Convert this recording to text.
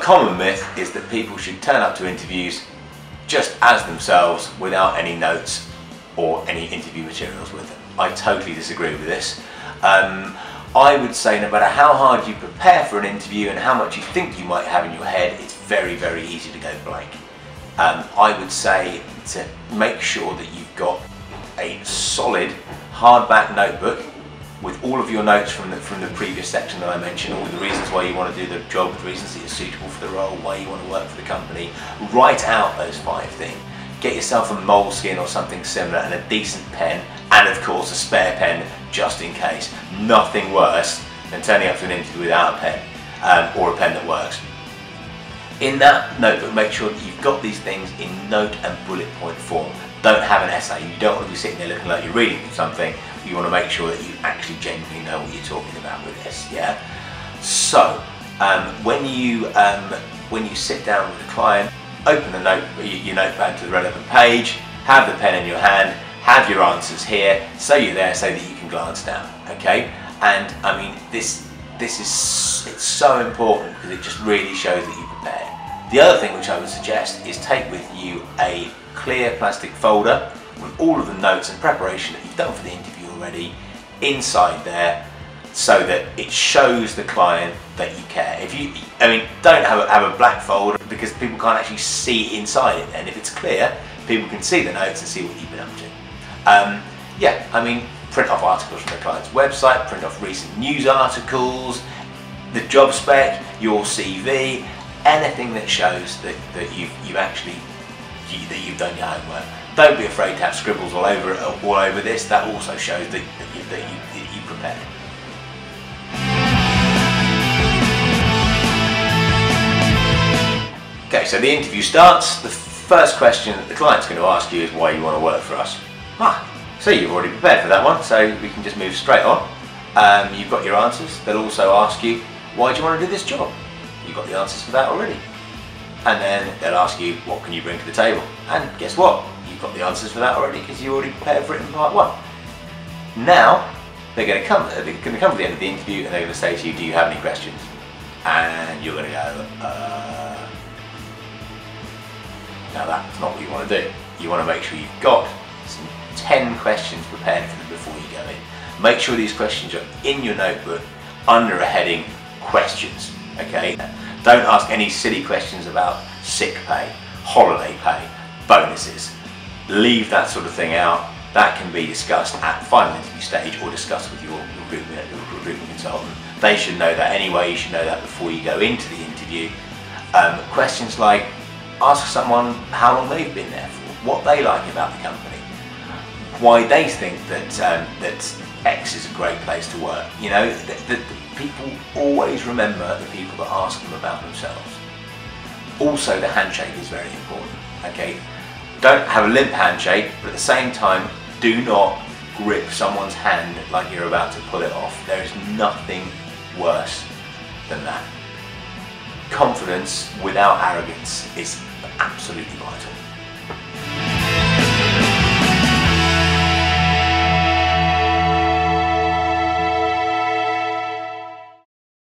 common myth is that people should turn up to interviews just as themselves without any notes or any interview materials with them. I totally disagree with this. I would say no matter how hard you prepare for an interview and how much you think you might have in your head, it's very, very easy to go blank. I would say to make sure that you've got a solid hardback notebook with all of your notes from the previous section that I mentioned, all the reasons why you want to do the job, the reasons that you're suitable for the role, why you want to work for the company. Write out those 5 things. Get yourself a moleskin or something similar and a decent pen, and of course a spare pen just in case. Nothing worse than turning up to an interview without a pen, or a pen that works. In that notebook, make sure that you've got these things in note and bullet point form. Don't have an essay. You don't want to be sitting there looking like you're reading from something. You want to make sure that you actually genuinely know what you're talking about with this. Yeah. So when you sit down with a client, open the your notepad to the relevant page, have the pen in your hand, have your answers here, so you're there so that you can glance down. Okay. And I mean it's so important because it just really shows that you're prepared. The other thing which I would suggest is take with you a clear plastic folder with all of the notes and preparation that you've done for the interview already inside there, so that it shows the client that you care. Don't have a black folder because people can't actually see inside it. And if it's clear, people can see the notes and see what you've been up to. Print off articles from the client's website, print off recent news articles, the job spec, your CV, anything that shows that you've done your homework. Don't be afraid to have scribbles all over this. That also shows that you prepared. Okay, so the interview starts. The first question that the client's going to ask you is why you want to work for us. So you've already prepared for that one, so we can just move straight on. You've got your answers. They'll also ask you, why do you want to do this job? You've got the answers for that already. And then they'll ask you, what can you bring to the table? And guess what? You've got the answers for that already because you already prepared for it in part 1. Now, they're going to come to the end of the interview and they're going to say to you, do you have any questions? And you're going to go, now that's not what you want to do. You want to make sure you've got some 10 questions prepared for them before you go in. Make sure these questions are in your notebook under a heading questions, okay? Don't ask any silly questions about sick pay, holiday pay, bonuses. Leave that sort of thing out. That can be discussed at the final interview stage or discussed with your recruitment consultant. They should know that anyway. You should know that before you go into the interview. Questions like, ask someone how long they've been there for, what they like about the company, why they think that X is a great place to work. You know, the people always remember the people that ask them about themselves. Also, the handshake is very important. Okay, don't have a limp handshake, but at the same time, do not grip someone's hand like you're about to pull it off. There is nothing worse than that. Confidence without arrogance is absolutely vital.